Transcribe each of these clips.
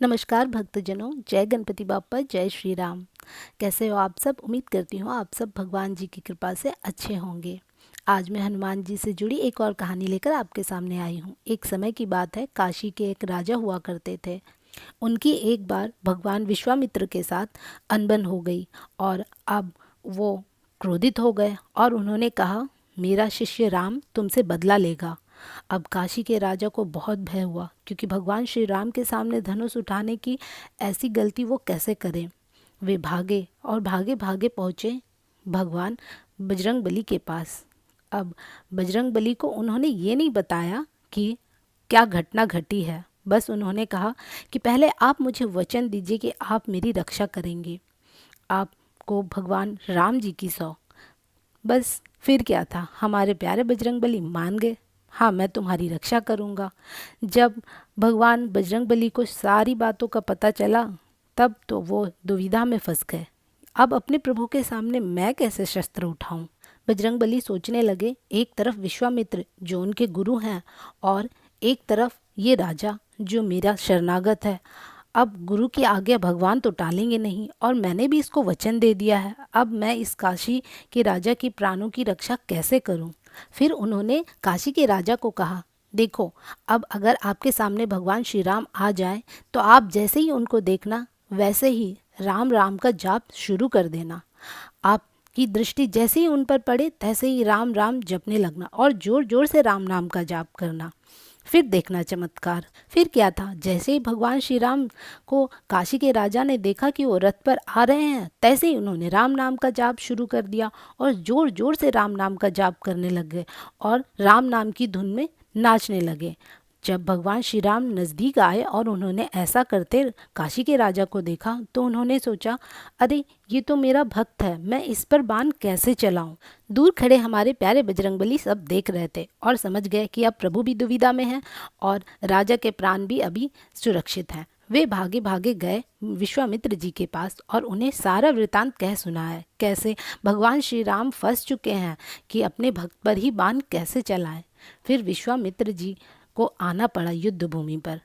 नमस्कार भक्तजनों, जय गणपति बाप्पा, जय श्री राम। कैसे हो आप सब? उम्मीद करती हूँ आप सब भगवान जी की कृपा से अच्छे होंगे। आज मैं हनुमान जी से जुड़ी एक और कहानी लेकर आपके सामने आई हूँ। एक समय की बात है, काशी के एक राजा हुआ करते थे। उनकी एक बार भगवान विश्वामित्र के साथ अनबन हो गई और अब वो क्रोधित हो गए और उन्होंने कहा, मेरा शिष्य राम तुमसे बदला लेगा। अब काशी के राजा को बहुत भय हुआ, क्योंकि भगवान श्री राम के सामने धनुष उठाने की ऐसी गलती वो कैसे करें। वे भागे और भागे भागे पहुँचे भगवान बजरंगबली के पास। अब बजरंगबली को उन्होंने ये नहीं बताया कि क्या घटना घटी है। बस उन्होंने कहा कि पहले आप मुझे वचन दीजिए कि आप मेरी रक्षा करेंगे। आपको भगवान राम जी की सौ। बस फिर क्या था, हमारे प्यारे बजरंगबली मान गए। हाँ, मैं तुम्हारी रक्षा करूँगा। जब भगवान बजरंगबली को सारी बातों का पता चला, तब तो वो दुविधा में फंस गए। अब अपने प्रभु के सामने मैं कैसे शस्त्र उठाऊं? बजरंगबली सोचने लगे, एक तरफ विश्वामित्र जो उनके गुरु हैं और एक तरफ ये राजा जो मेरा शरणागत है। अब गुरु की आज्ञा भगवान तो टालेंगे नहीं, और मैंने भी इसको वचन दे दिया है। अब मैं इस काशी के राजा की प्राणों की रक्षा कैसे करूं? फिर उन्होंने काशी के राजा को कहा, देखो, अब अगर आपके सामने भगवान श्री राम आ जाए तो आप जैसे ही उनको देखना, वैसे ही राम राम का जाप शुरू कर देना। आपकी दृष्टि जैसे ही उन पर पड़े, तैसे ही राम राम जपने लगना और जोर जोर से राम नाम का जाप करना। फिर देखना चमत्कार। फिर क्या था, जैसे ही भगवान श्री राम को काशी के राजा ने देखा कि वो रथ पर आ रहे हैं, तैसे ही उन्होंने राम नाम का जाप शुरू कर दिया और जोर जोर से राम नाम का जाप करने लग गए और राम नाम की धुन में नाचने लगे। जब भगवान श्री राम नज़दीक आए और उन्होंने ऐसा करते काशी के राजा को देखा, तो उन्होंने सोचा, अरे ये तो मेरा भक्त है, मैं इस पर बाण कैसे चलाऊं? दूर खड़े हमारे प्यारे बजरंगबली सब देख रहे थे और समझ गए कि अब प्रभु भी दुविधा में हैं और राजा के प्राण भी अभी सुरक्षित हैं। वे भागे भागे गए विश्वामित्र जी के पास और उन्हें सारा वृतांत कह सुनाया, कैसे भगवान श्री राम फंस चुके हैं कि अपने भक्त पर ही बाण कैसे चलाएं। फिर विश्वामित्र जी को आना पड़ा युद्ध भूमि पर।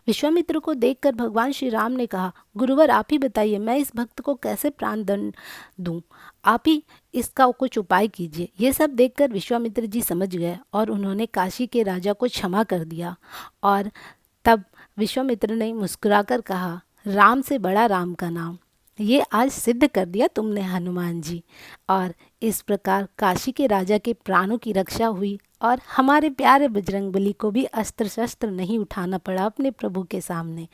विश्वामित्र को देखकर भगवान श्री राम ने कहा, गुरुवर आप ही बताइए, मैं इस भक्त को कैसे प्राण दंड दूं? आप ही इसका कुछ उपाय कीजिए। ये सब देखकर विश्वामित्र जी समझ गए और उन्होंने काशी के राजा को क्षमा कर दिया। और तब विश्वामित्र ने मुस्कुराकर कहा, राम से बड़ा राम का नाम। ये आज सिद्ध कर दिया तुमने हनुमान जी। और इस प्रकार काशी के राजा के प्राणों की रक्षा हुई और हमारे प्यारे बजरंगबली को भी अस्त्र शस्त्र नहीं उठाना पड़ा अपने प्रभु के सामने।